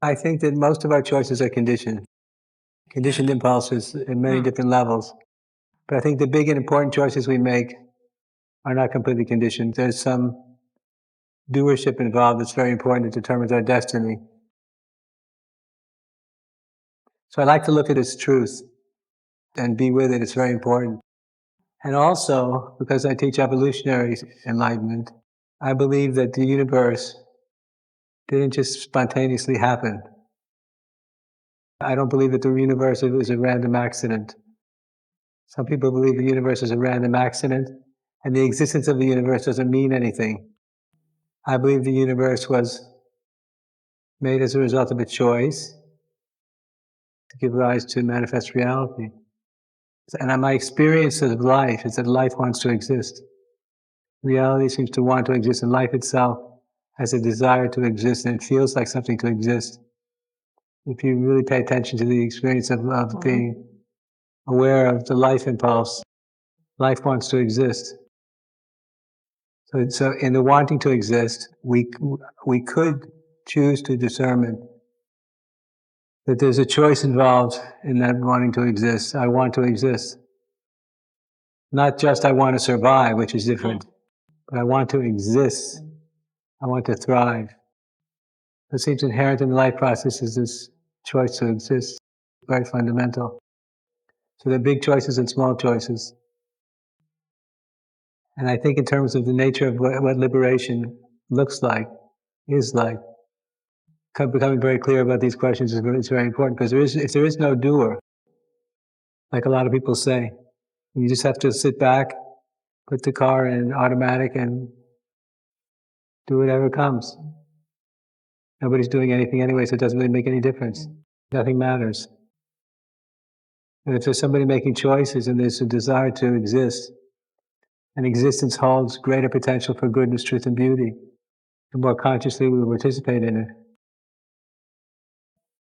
I think that most of our choices are conditioned impulses in many different levels. But I think the big and important choices we make are not completely conditioned. There's some doership involved that's very important. It determines our destiny. So I like to look at its truth and be with it. It's very important. And also, because I teach evolutionary enlightenment, I believe that the universe didn't just spontaneously happen. I don't believe that the universe is a random accident. Some people believe the universe is a random accident, and the existence of the universe doesn't mean anything. I believe the universe was made as a result of a choice to give rise to manifest reality. And my experience of life is that life wants to exist. Reality seems to want to exist, and life itself has a desire to exist, and it feels like something to exist. If you really pay attention to the experience of being aware of the life impulse, life wants to exist. So in the wanting to exist, we could choose to determine that there's a choice involved in that wanting to exist. I want to exist. Not just I want to survive, which is different, but I want to exist. I want to thrive. It seems inherent in the life process is this choice to exist, very fundamental. So there are big choices and small choices. And I think in terms of the nature of what liberation looks like, is like, becoming very clear about these questions is very important, because if there is no doer, like a lot of people say, you just have to sit back, put the car in automatic, and do whatever comes. Nobody's doing anything anyway, so it doesn't really make any difference. Nothing matters. And if there's somebody making choices and there's a desire to exist, and existence holds greater potential for goodness, truth, and beauty, the more consciously we will participate in it.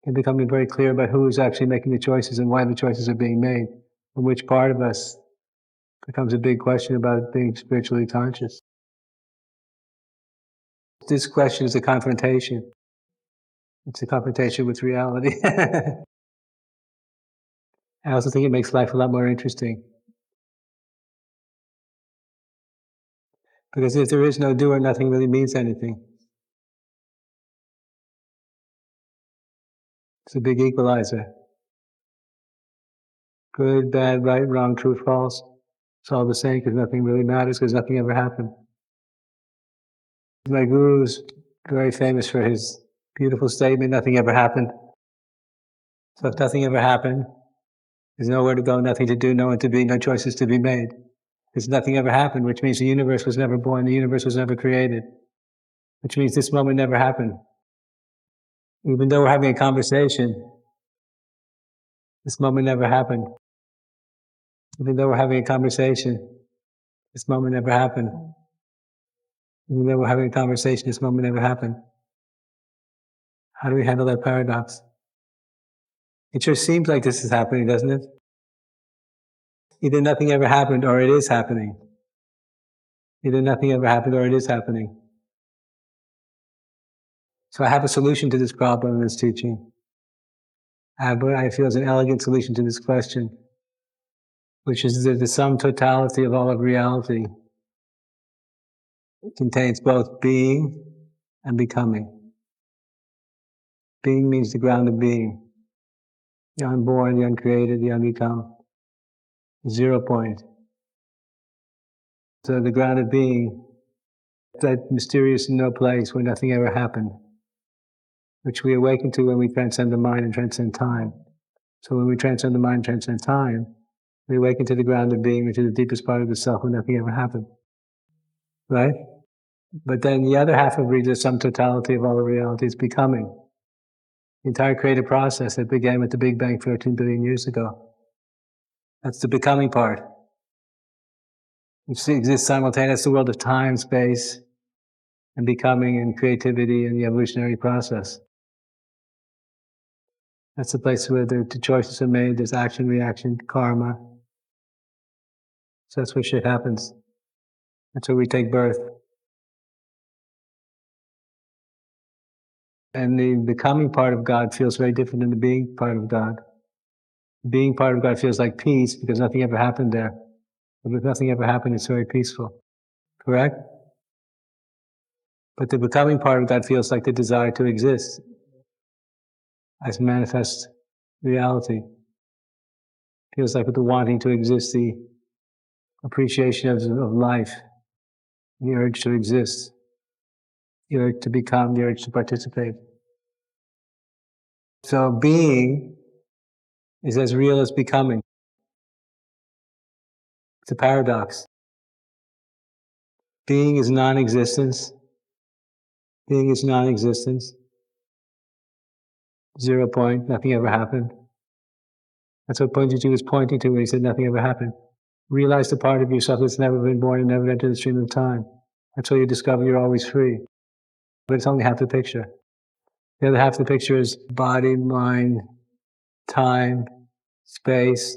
And becoming very clear about who is actually making the choices and why the choices are being made, and which part of us becomes a big question about being spiritually conscious. This question is a confrontation. It's a confrontation with reality. I also think it makes life a lot more interesting. Because if there is no doer, nothing really means anything. It's a big equalizer. Good, bad, right, wrong, true, false. It's all the same, because nothing really matters, because nothing ever happened. My guru's very famous for his beautiful statement, nothing ever happened. So if nothing ever happened, there's nowhere to go, nothing to do, no one to be, no choices to be made. Because nothing ever happened, which means the universe was never born, the universe was never created. Which means this moment never happened. Even though we're having a conversation, this moment never happened. Even though we're having a conversation, this moment never happened. Even though we're having a conversation, this moment never happened. How do we handle that paradox? It sure seems like this is happening, doesn't it? Either nothing ever happened or it is happening. Either nothing ever happened or it is happening. So I have a solution to this problem in this teaching. I have what I feel is an elegant solution to this question, which is that the sum totality of all of reality contains both being and becoming. Being means the ground of being. The unborn, the uncreated, the unbecome. 0 point. So the ground of being, that mysterious no place where nothing ever happened, which we awaken to when we transcend the mind and transcend time. So when we transcend the mind and transcend time, we awaken to the ground of being, which is the deepest part of the self where nothing ever happened. Right? But then the other half of the sum totality of all the reality is becoming. The entire creative process that began with the Big Bang 13 billion years ago. That's the becoming part. Which exists simultaneously. That's the world of time, space, and becoming, and creativity, and the evolutionary process. That's the place where the choices are made, there's action, reaction, karma. So that's where shit happens. That's where we take birth. And the becoming part of God feels very different than the being part of God. The being part of God feels like peace because nothing ever happened there. But if nothing ever happened, it's very peaceful. Correct? But the becoming part of God feels like the desire to exist as manifest reality. Feels like the wanting to exist, the appreciation of life, the urge to exist, the urge to become, the urge to participate. So being is as real as becoming. It's a paradox. Being is non-existence. Being is non-existence. 0 point, nothing ever happened. That's what Punjaji was pointing to when he said nothing ever happened. Realize the part of yourself that's never been born and never entered the stream of time. That's why you discover you're always free. But it's only half the picture. The other half of the picture is body, mind, time, space,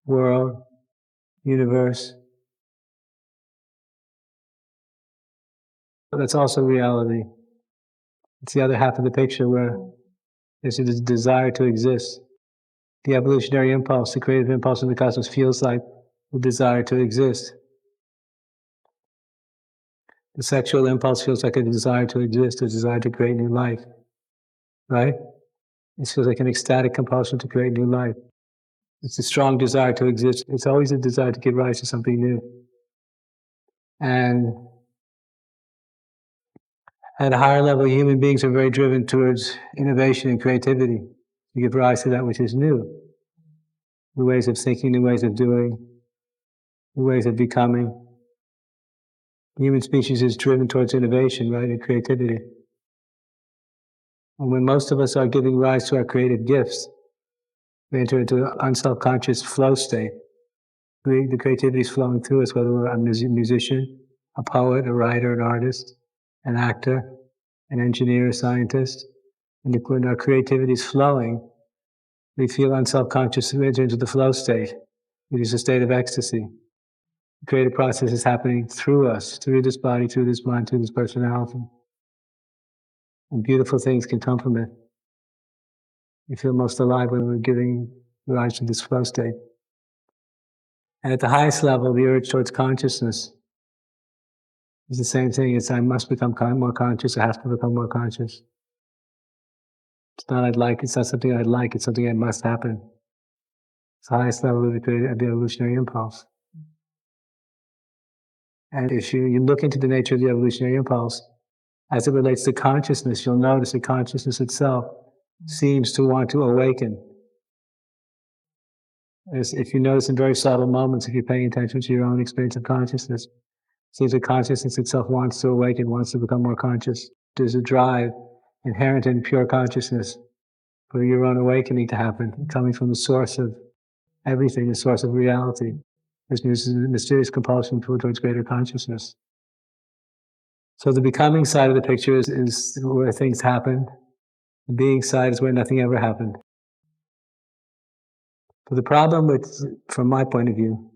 world, universe. But that's also reality. It's the other half of the picture where there's a desire to exist. The evolutionary impulse, the creative impulse in the cosmos feels like the desire to exist. The sexual impulse feels like a desire to exist, a desire to create new life, right? It feels like an ecstatic compulsion to create new life. It's a strong desire to exist. It's always a desire to give rise to something new. And at a higher level, human beings are very driven towards innovation and creativity to give rise to that which is new. New ways of thinking, new ways of doing, new ways of becoming. The human species is driven towards innovation, right, and creativity. And when most of us are giving rise to our creative gifts, we enter into an unself-conscious flow state. The creativity is flowing through us, whether we're a musician, a poet, a writer, an artist, an actor, an engineer, a scientist. And when our creativity is flowing, we feel unself-conscious, we enter into the flow state. It is a state of ecstasy. The creative process is happening through us, through this body, through this mind, through this personality. And beautiful things can come from it. We feel most alive when we're giving rise to this flow state. And at the highest level, the urge towards consciousness is the same thing. It's I must become more conscious, I have to become more conscious. It's not I'd like, it's not something I'd like, it's something that must happen. It's the highest level of the evolutionary impulse. And if you look into the nature of the evolutionary impulse, as it relates to consciousness, you'll notice that consciousness itself seems to want to awaken. If you notice in very subtle moments, if you're paying attention to your own experience of consciousness, it seems that consciousness itself wants to awaken, wants to become more conscious. There's a drive inherent in pure consciousness for your own awakening to happen, coming from the source of everything, the source of reality. There's a mysterious compulsion towards greater consciousness. So the becoming side of the picture is where things happen. The being side is where nothing ever happened. But the problem from my point of view,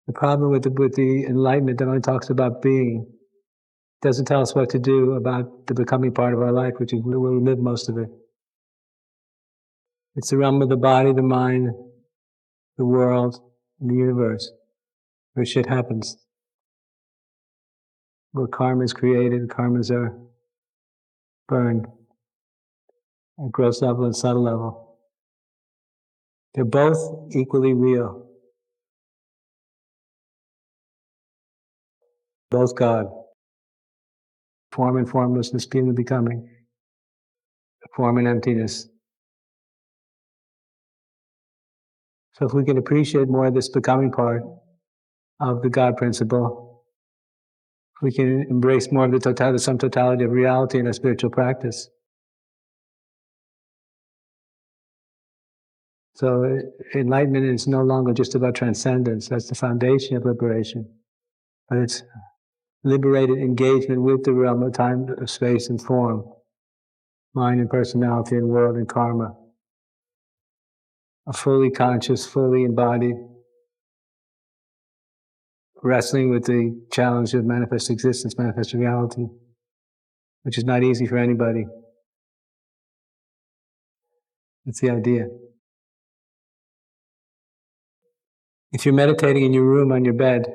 the problem with the Enlightenment that only talks about being, doesn't tell us what to do about the becoming part of our life, which is where we live most of it. It's the realm of the body, the mind, the world, and the universe, where shit happens. Where karma is created, karmas are burned at gross level and subtle level. They're both equally real. Both God. Form and formlessness, being and becoming. Form and emptiness. So if we can appreciate more of this becoming part of the God principle, we can embrace more of the sum totality of reality in our spiritual practice. So enlightenment is no longer just about transcendence. That's the foundation of liberation. But it's liberated engagement with the realm of time, space, and form, mind and personality and world and karma. A fully conscious, fully embodied, wrestling with the challenge of manifest existence, manifest reality, which is not easy for anybody. That's the idea. If you're meditating in your room on your bed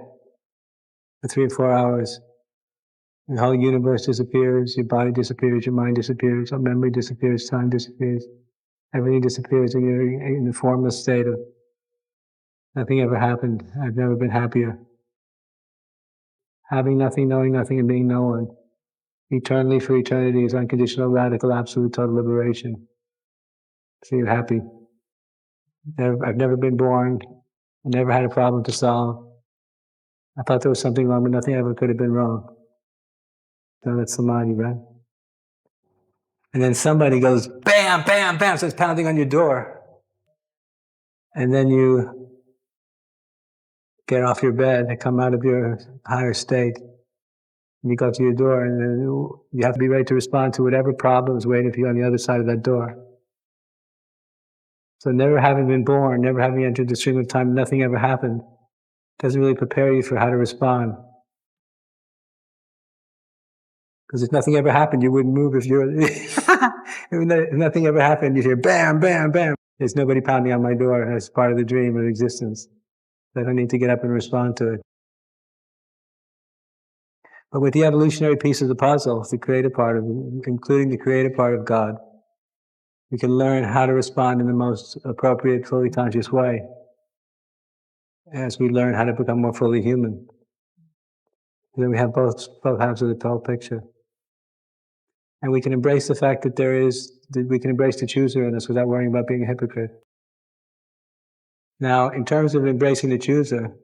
for 3 or 4 hours, the whole universe disappears, your body disappears, your mind disappears, your memory disappears, time disappears, everything disappears, and you're in a formless state of nothing ever happened. I've never been happier. Having nothing, knowing nothing, and being no one. Eternally for eternity is unconditional, radical, absolute, total liberation. So you're happy. I've never been born. I never had a problem to solve. I thought there was something wrong, but nothing ever could have been wrong. So that's samadhi, right? And then somebody goes, bam, bam, bam, starts pounding on your door. And then you get off your bed and come out of your higher state. And you go to your door, and then you have to be ready to respond to whatever problem is waiting for you on the other side of that door. So never having been born, never having entered the stream of time, nothing ever happened, doesn't really prepare you for how to respond. Because if nothing ever happened, you wouldn't move if you're... if nothing ever happened, you hear bam, bam, bam. There's nobody pounding on my door as part of the dream of existence. I don't need to get up and respond to it. But with the evolutionary piece of the puzzle, the creative part of it, including the creative part of God, we can learn how to respond in the most appropriate, fully conscious way as we learn how to become more fully human. Then we have both halves of the whole picture. And we can embrace the fact that we can embrace the chooser in us without worrying about being a hypocrite. Now, in terms of embracing the chooser,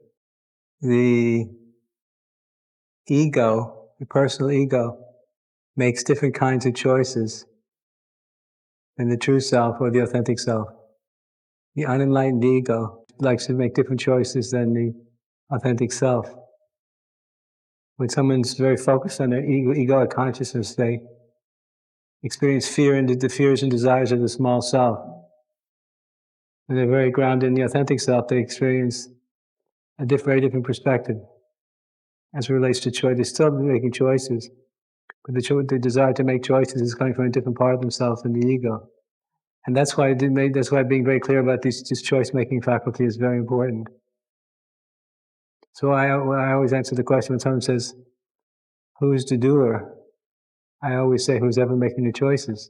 the ego, the personal ego, makes different kinds of choices than the true self or the authentic self. The unenlightened ego likes to make different choices than the authentic self. When someone's very focused on their egoic consciousness, they experience fear and the fears and desires of the small self. When they're very grounded in the authentic self, they experience a very different perspective as it relates to choice. They're still making choices, but the desire to make choices is coming from a different part of themselves than the ego. And that's why being very clear about this choice-making faculty is very important. So I always answer the question when someone says, who's the doer? I always say, who's ever making the choices?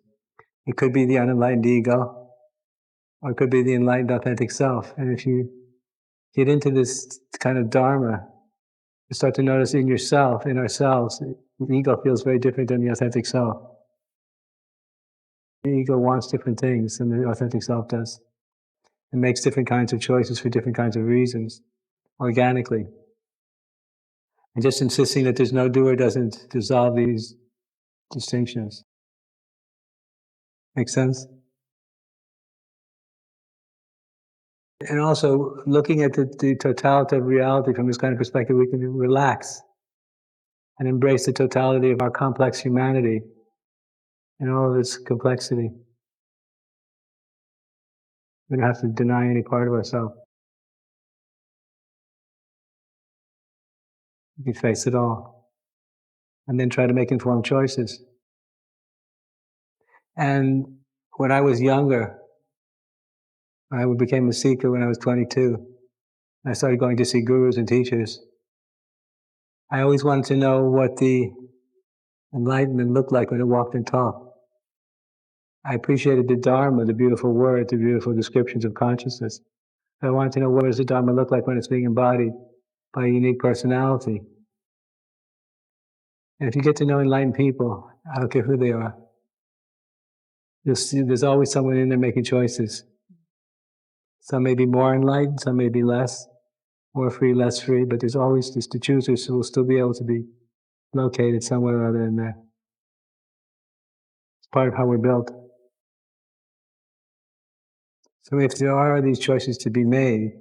It could be the unenlightened ego, or it could be the enlightened authentic self. And if you get into this kind of dharma, you start to notice in yourself, in ourselves, the ego feels very different than the authentic self. The ego wants different things than the authentic self does. It makes different kinds of choices for different kinds of reasons, organically. And just insisting that there's no doer doesn't dissolve these distinctions. Make sense? And also, looking at the totality of reality from this kind of perspective, we can relax and embrace the totality of our complex humanity and all of its complexity. We don't have to deny any part of ourselves. We can face it all. And then try to make informed choices. And when I was younger, I became a seeker when I was 22. I started going to see gurus and teachers. I always wanted to know what the enlightenment looked like when it walked and talked. I appreciated the Dharma, the beautiful word, the beautiful descriptions of consciousness. I wanted to know what does the Dharma look like when it's being embodied by a unique personality. And if you get to know enlightened people, I don't care who they are, you'll see there's always someone in there making choices. Some may be more enlightened, some may be less, more free, less free, but there's always just the choosers who will still be able to be located somewhere or other in there. It's part of how we're built. So if there are these choices to be made,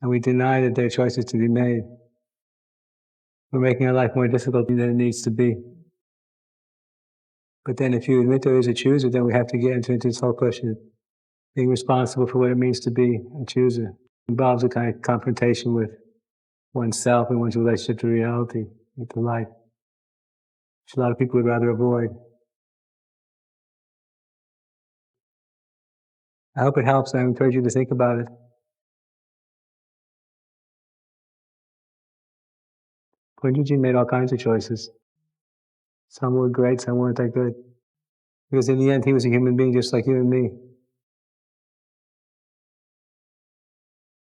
and we deny that there are choices to be made, we're making our life more difficult than it needs to be. But then if you admit there is a chooser, then we have to get into this whole question of being responsible for what it means to be a chooser. It involves a kind of confrontation with oneself and one's relationship to reality, to life, which a lot of people would rather avoid. I hope it helps. I encourage you to think about it. Punjaji made all kinds of choices. Some were great, some weren't that good. Because in the end, he was a human being just like you and me.